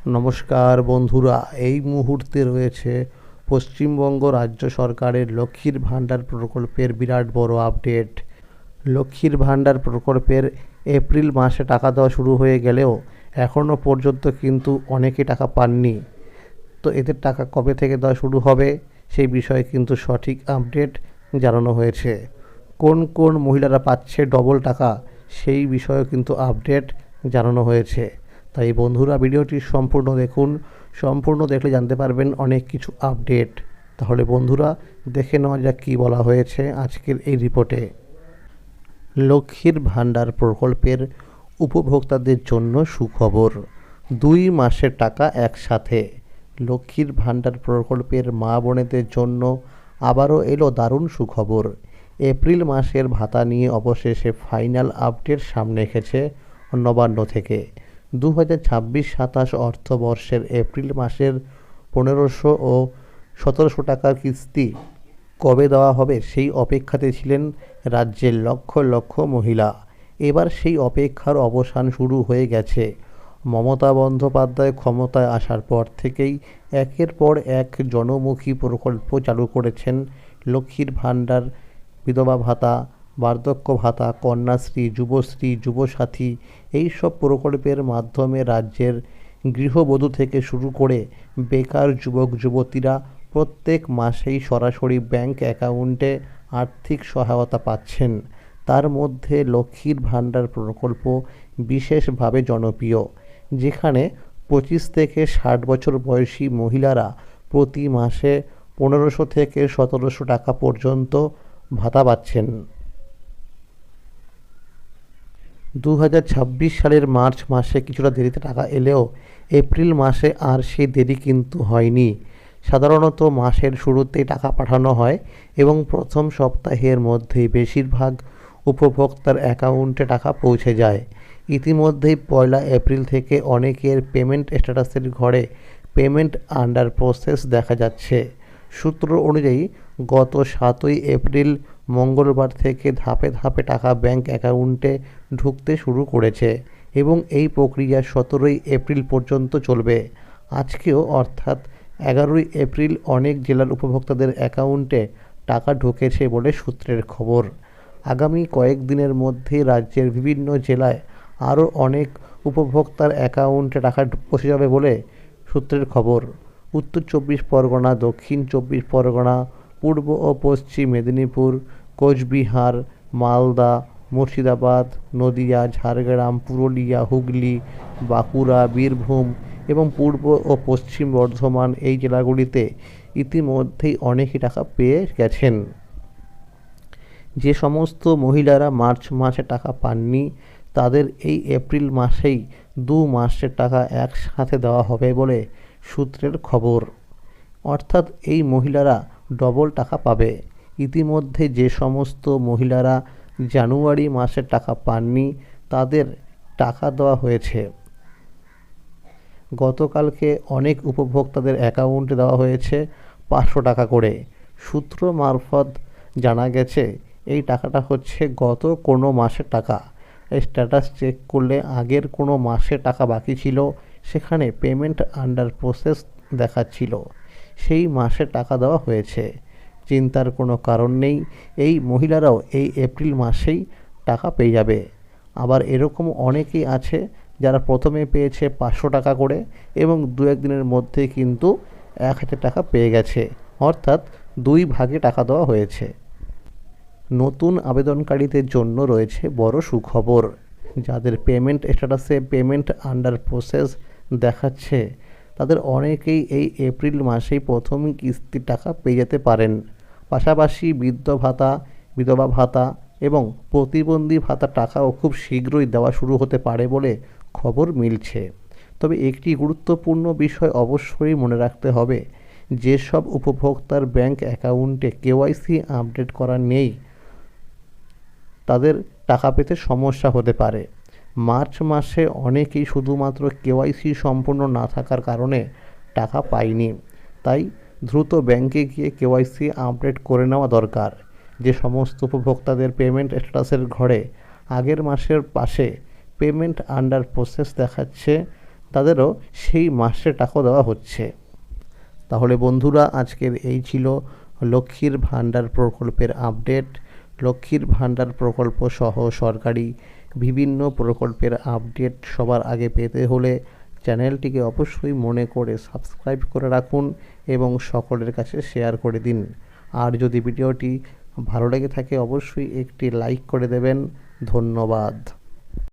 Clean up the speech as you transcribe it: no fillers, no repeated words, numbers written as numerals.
নমস্কার বন্ধুরা, এই মুহূর্তে রয়েছে পশ্চিমবঙ্গ রাজ্য সরকারের লক্ষ্মীর ভাণ্ডার প্রকল্পের বিরাট বড় আপডেট। লক্ষ্মীর ভাণ্ডার প্রকল্পের এপ্রিল মাসে টাকা দেওয়া শুরু হয়ে গেলেও এখনও পর্যন্ত কিন্তু অনেকে টাকা পাননি। তো এদের টাকা কবে থেকে দেওয়া শুরু হবে সেই বিষয়ে কিন্তু সঠিক আপডেট জানানো হয়েছে। কোন কোন মহিলারা পাচ্ছে ডবল টাকা সেই বিষয়েও কিন্তু আপডেট জানানো হয়েছে। তাই বন্ধুরা, ভিডিওটি সম্পূর্ণ দেখুন। সম্পূর্ণ দেখলে জানতে পারবেন অনেক কিছু আপডেট। তাহলে বন্ধুরা, দেখে নেওয়া যাক কী বলা হয়েছে আজকের এই রিপোর্টে। লক্ষ্মীর ভাণ্ডার প্রকল্পের উপভোক্তাদের জন্য সুখবর। 2 মাসের টাকা একসাথে। লক্ষ্মীর ভাণ্ডার প্রকল্পের মা বোনেদের জন্য আবারও এলো দারুণ সুখবর। এপ্রিল মাসের ভাতা নিয়ে অবশেষে ফাইনাল আপডেট সামনে এসেছে নবান্ন থেকে। 2026-27 অর্থবর্ষের এপ্রিল মাসের 1500 ও 1700 টাকার কিস্তি কবে দেওয়া হবে সেই অপেক্ষাতে ছিলেন রাজ্যের লক্ষ লক্ষ মহিলা। এবার সেই অপেক্ষার অবসান শুরু হয়ে গেছে। মমতা বন্দ্যোপাধ্যায় ক্ষমতায় আসার পর থেকেই একের পর এক জনমুখী প্রকল্প চালু করেছেন। লক্ষ্মীর ভাণ্ডার, বিধবা ভাতা, বার্ধক্য ভাতা, কন্যাশ্রী, যুবশ্রী, যুবসাথী, এই সব প্রকল্পের মাধ্যমে রাজ্যের গৃহবধূ থেকে শুরু করে বেকার যুবক যুবতীরা প্রত্যেক মাসেই সরাসরি ব্যাংক অ্যাকাউন্টে আর্থিক সহায়তা পাচ্ছেন। তার মধ্যে লক্ষ্মীর ভাণ্ডার প্রকল্প বিশেষভাবে জনপ্রিয়, যেখানে 25 থেকে 60 বছর বয়সী মহিলারা প্রতি মাসে 1500 থেকে 1700 টাকা পর্যন্ত ভাতা পাচ্ছেন। 2026 সালের মার্চ মাসে কিছুটা দেরিতে টাকা এলেও এপ্রিল মাসে আর সেই দেরি কিন্তু হয়নি। সাধারণত মাসের শুরুতেই টাকা পাঠানো হয় এবং প্রথম সপ্তাহের মধ্যেই বেশিরভাগ উপভোক্তার অ্যাকাউন্টে টাকা পৌঁছে যায়। ইতিমধ্যেই 1 এপ্রিল থেকে অনেকের পেমেন্ট স্ট্যাটাসের ঘরে পেমেন্ট আন্ডার প্রসেস দেখা যাচ্ছে। সূত্র অনুযায়ী গত 7 এপ্রিল মঙ্গলবার থেকে ধাপে ধাপে টাকা ব্যাংক অ্যাকাউন্টে ঢুকতে শুরু করেছে এবং এই প্রক্রিয়া 17 এপ্রিল পর্যন্ত চলবে। আজকেও অর্থাৎ 11 এপ্রিল অনেক জেলার উপভোক্তাদের অ্যাকাউন্টে টাকা ঢুকেছে বলে সূত্রের খবর। আগামী কয়েকদিনের মধ্যে রাজ্যের বিভিন্ন জেলায় আরও অনেক উপভোক্তার অ্যাকাউন্টে টাকা পৌঁছে যাবে বলে সূত্রের খবর। উত্তর 24 পরগনা, দক্ষিণ 24 পরগনা, পূর্ব ও পশ্চিম মেদিনীপুর, কোচবিহার, মালদা, মুর্শিদাবাদ, নদিয়া, ঝাড়গ্রাম, পুরুলিয়া, হুগলি, বাঁকুড়া, বীরভূম এবং পূর্ব ও পশ্চিম বর্ধমান, এই জেলাগুলিতে ইতিমধ্যেই অনেকই টাকা পেয়ে গেছেন। যে সমস্ত মহিলারা মার্চ মাসে টাকা পাননি তাদের এই এপ্রিল মাসেই 2 মাসের টাকা একসাথে দেওয়া হবে বলে সূত্রের খবর। অর্থাৎ এই মহিলারা ডবল টাকা পাবে। ইতিমধ্যে যে সমস্ত মহিলারা জানুয়ারি মাসের টাকা পাননি তাদের টাকা দেওয়া হয়েছে। গতকালকে অনেক উপভোক্তাদের অ্যাকাউন্টে দেওয়া হয়েছে 500 টাকা করে। সূত্র মারফত জানা গেছে এই টাকাটা হচ্ছে গত কোনো মাসের টাকা। স্ট্যাটাস চেক করলে আগের কোনো মাসে টাকা বাকি ছিল, সেখানে পেমেন্ট আন্ডার প্রসেস দেখাচ্ছিল, সেই মাসে টাকা দেওয়া হয়েছে। চিন্তার কোনো কারণ নেই, এই মহিলারাও এই এপ্রিল মাসেই টাকা পেয়ে যাবে। আবার এরকম অনেকেই আছে যারা প্রথমে পেয়েছে 500 টাকা করে এবং 2-1 দিনের মধ্যে কিন্তু 1000 টাকা পেয়ে গেছে, অর্থাৎ 2 ভাগে টাকা দেওয়া হয়েছে। নতুন আবেদনকারীদের জন্য রয়েছে বড় সুখবর। যাদের পেমেন্ট স্ট্যাটাসে পেমেন্ট আন্ডার প্রসেস দেখাচ্ছে তাদের অনেকেই এই এপ্রিল মাসেই প্রথম কিস্তির টাকা পেয়ে যেতে পারেন। পাশাপাশি বৃদ্ধ ভাতা, বিধবা ভাতা এবং প্রতিবন্ধী ভাতার টাকাও খুব শীঘ্রই দেওয়া শুরু হতে পারে বলে খবর মিলছে। তবে একটি গুরুত্বপূর্ণ বিষয় অবশ্যই মনে রাখতে হবে, যেসব উপভোক্তার ব্যাংক অ্যাকাউন্টে কেওয়াইসি আপডেট করা নেই তাদের টাকা পেতে সমস্যা হতে পারে। মার্চ মাসে অনেকেই শুধুমাত্র কেওয়াইসি সম্পূর্ণ না থাকার কারণে টাকা পায়নি। তাই দ্রুত ব্যাংকে গিয়ে কেওয়াইসি আপডেট করে নেওয়া দরকার। যে সমস্ত উপভোক্তাদের পেমেন্ট স্ট্যাটাসের ঘরে আগের মাসের পাশে পেমেন্ট আন্ডার প্রসেস দেখাচ্ছে তাদেরও সেই সেই মাসে টাকা দেওয়া হচ্ছে। তাহলে বন্ধুরা, আজকের এই ছিল লক্ষ্মীর ভাণ্ডার প্রকল্পের আপডেট। লক্ষ্মীর ভাণ্ডার প্রকল্প সহ সরকারি বিভিন্ন প্রকল্পের আপডেট সবার আগে পেতে হলে চ্যানেলটিকে অবশ্যই মনে করে সাবস্ক্রাইব করে রাখুন এবং সকলের কাছে শেয়ার করে দিন। আর যদি ভিডিওটি ভালো লেগে থাকে অবশ্যই একটি লাইক করে দেবেন। ধন্যবাদ।